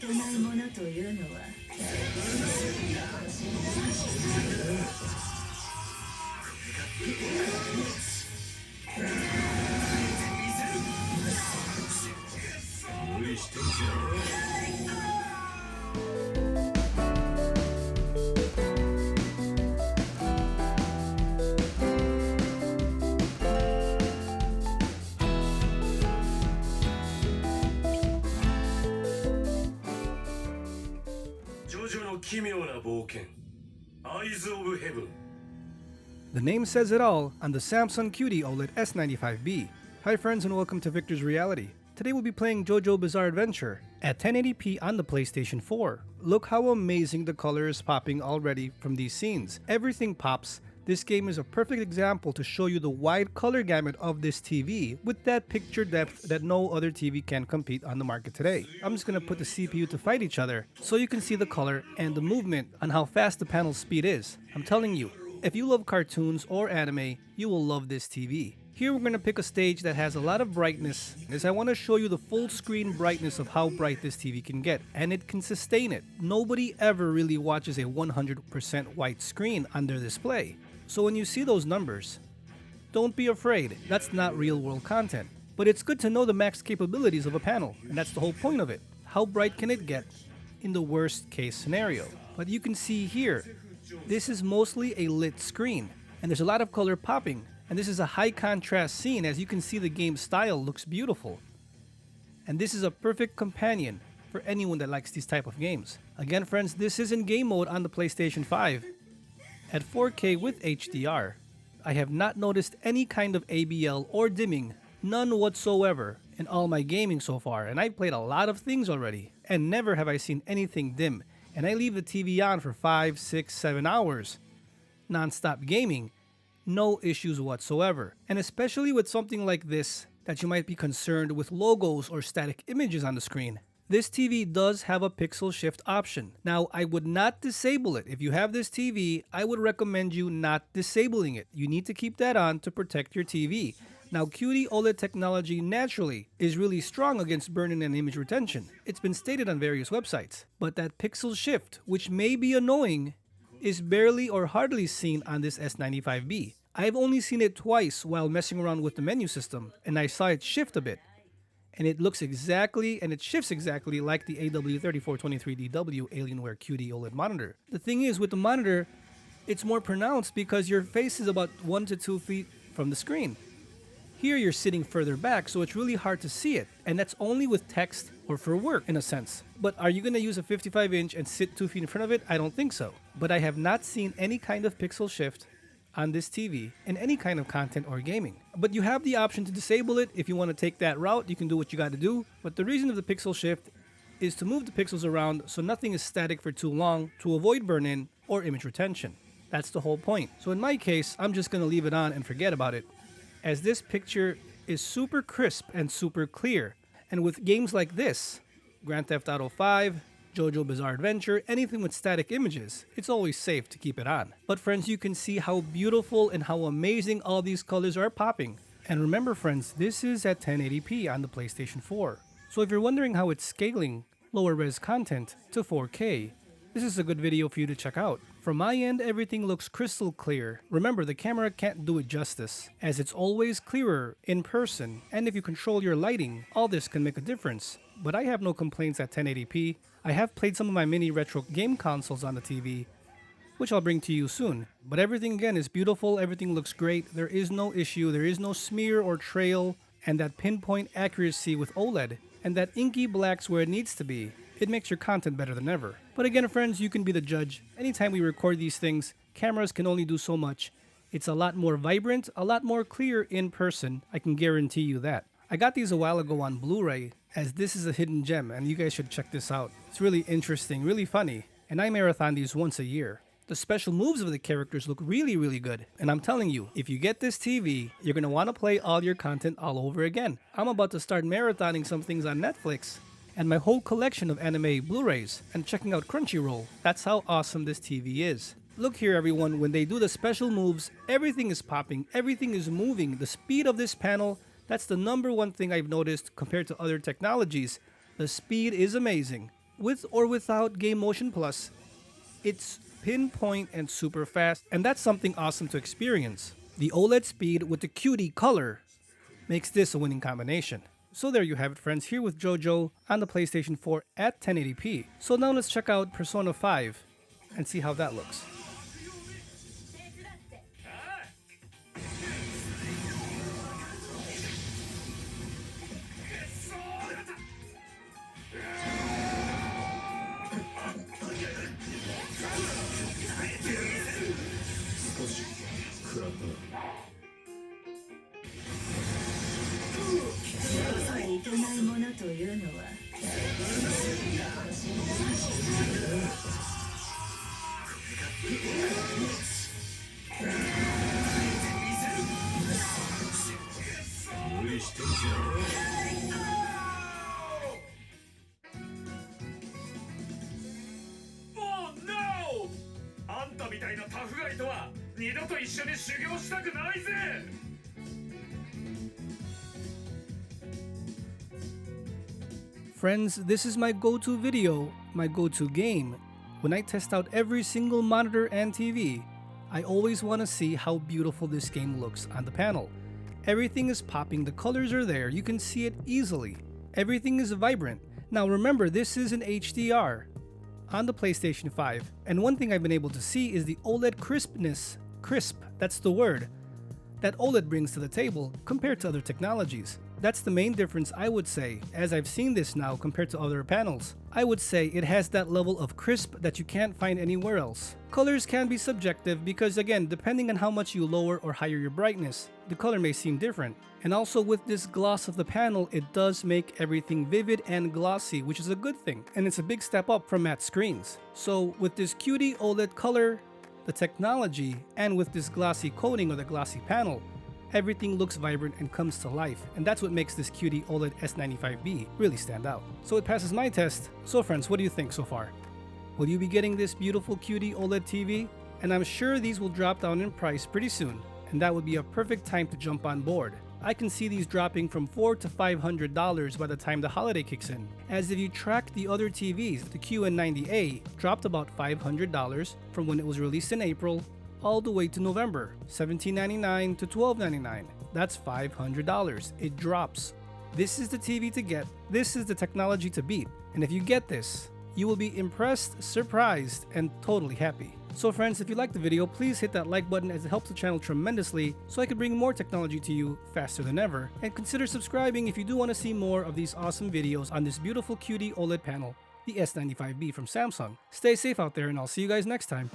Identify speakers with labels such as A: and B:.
A: ないものというのは
B: 無理してんじゃねえ。奇妙な冒険 Eyes of Heaven.
C: The name says it all on the Samsung QD-OLED S95B. Hi friends and welcome to Viktors Reality. Today we'll be playing JoJo Bizarre Adventure at 1080p on the PlayStation 4. Look how amazing the color is popping already from these scenes. Everything pops. This game is a perfect example to show you the wide color gamut of this TV with that picture depth that no other TV can compete on the market today. I'm just gonna put the CPU to fight each other so you can see the color and the movement on how fast the panel speed is. I'm telling you, if you love cartoons or anime, you will love this TV. Here we're going to pick a stage that has a lot of brightness, as I want to show you the full screen brightness of how bright this TV can get, and it can sustain it. Nobody ever really watches a 100% white screen on their display. So when you see those numbers, don't be afraid, that's not real world content. But it's good to know the max capabilities of a panel, and that's the whole point of it. How bright can it get in the worst case scenario? But you can see here, this is mostly a lit screen, and there's a lot of color popping. And this is a high contrast scene. As you can see, the game style looks beautiful. And this is a perfect companion for anyone that likes these type of games. Again friends, this is in game mode on the PlayStation 5 at 4K with HDR. I have not noticed any kind of ABL or dimming, none whatsoever in all my gaming so far. And I've played a lot of things already, and never have I seen anything dim. And I leave the TV on for 5, 6, 7 hours, non-stop gaming. No issues whatsoever. And especially with something like this that you might be concerned with logos or static images on the screen. This TV does have a pixel shift option. Now, I would not disable it. If you have this TV, I would recommend you not disabling it. You need to keep that on to protect your TV. Now, QD-OLED technology naturally is really strong against burn-in and image retention. It's been stated on various websites. But that pixel shift, which may be annoying, is barely or hardly seen on this S95B. I've only seen it twice while messing around with the menu system, and I saw it shift a bit. And it looks exactly, and it shifts exactly like the AW3423DW Alienware QD-OLED monitor. The thing is, with the monitor, it's more pronounced because your face is about 1 to 2 feet from the screen. Here you're sitting further back, so it's really hard to see it, and that's only with text or for work in a sense. But are you going to use a 55-inch and sit 2 feet in front of it? I don't think so. But I have not seen any kind of pixel shift on this TV in any kind of content or gaming. But you have the option to disable it. If you want to take that route, you can do what you got to do. But the reason of the pixel shift is to move the pixels around so nothing is static for too long to avoid burn-in or image retention. That's the whole point. So in my case, I'm just going to leave it on and forget about it, as this picture is super crisp and super clear. And with games like this, Grand Theft Auto 5, JoJo Bizarre Adventure, anything with static images, it's always safe to keep it on. But friends, you can see how beautiful and how amazing all these colors are popping. And remember friends, this is at 1080p on the PlayStation 4. So if you're wondering how it's scaling lower res content to 4K, this is a good video for you to check out. From my end, everything looks crystal clear. Remember, the camera can't do it justice, as it's always clearer in person, and if you control your lighting, all this can make a difference. But I have no complaints at 1080p. I have played some of my mini retro game consoles on the TV, which I'll bring to you soon. But everything again is beautiful, everything looks great, there is no issue, there is no smear or trail, and that pinpoint accuracy with OLED, and that inky black's where it needs to be. It makes your content better than ever. But again friends, you can be the judge. Anytime we record these things, cameras can only do so much. It's a lot more vibrant, a lot more clear in person, I can guarantee you that. I got these a while ago on Blu-ray, as this is a hidden gem and you guys should check this out. It's really interesting, really funny, and I marathon these once a year. The special moves of the characters look really good, and I'm telling you, if you get this TV, you're going to want to play all your content all over again. I'm about to start marathoning some things on Netflix, and my whole collection of anime Blu-rays, and checking out Crunchyroll. That's how awesome this TV is. Look here everyone, when they do the special moves, everything is popping, everything is moving. The speed of this panel, that's the #1 thing I've noticed compared to other technologies. The speed is amazing. With or without Game Motion Plus, it's pinpoint and super fast, and that's something awesome to experience. The OLED speed with the QD color makes this a winning combination. So there you have it, friends, here with JoJo on the PlayStation 4 at 1080p. So now let's check out Persona 5 and see how that looks.
B: Oh no! あんたみたいなタフガイとは二度と一緒に修行したくないぜ!
C: Friends, this is my go-to video, my go-to game. When I test out every single monitor and TV, I always want to see how beautiful this game looks on the panel. Everything is popping, the colors are there, you can see it easily. Everything is vibrant. Now remember, this is an HDR on the PlayStation 5, and one thing I've been able to see is the OLED crispness, that's the word, that OLED brings to the table compared to other technologies. That's the main difference, I would say, as I've seen this now compared to other panels. I would say it has that level of crisp that you can't find anywhere else. Colors can be subjective because, again, depending on how much you lower or higher your brightness, the color may seem different. And also with this gloss of the panel, it does make everything vivid and glossy, which is a good thing, and it's a big step up from matte screens. So with this QD OLED color, the technology, and with this glossy coating or the glossy panel, everything looks vibrant and comes to life, and that's what makes this QD OLED S95B really stand out. So it passes my test. So friends, what do you think so far? Will you be getting this beautiful QD OLED TV? And I'm sure these will drop down in price pretty soon, and that would be a perfect time to jump on board. I can see these dropping from $400 to $500 by the time the holiday kicks in, as if you track the other TVs, the QN90A dropped about $500 from when it was released in April all the way to November, $17.99 to $12.99. That's $500. It drops. This is the TV to get. This is the technology to beat. And if you get this, you will be impressed, surprised, and totally happy. So friends, if you liked the video, please hit that like button as it helps the channel tremendously so I can bring more technology to you faster than ever. And consider subscribing if you do want to see more of these awesome videos on this beautiful QD OLED panel, the S95B from Samsung. Stay safe out there, and I'll see you guys next time.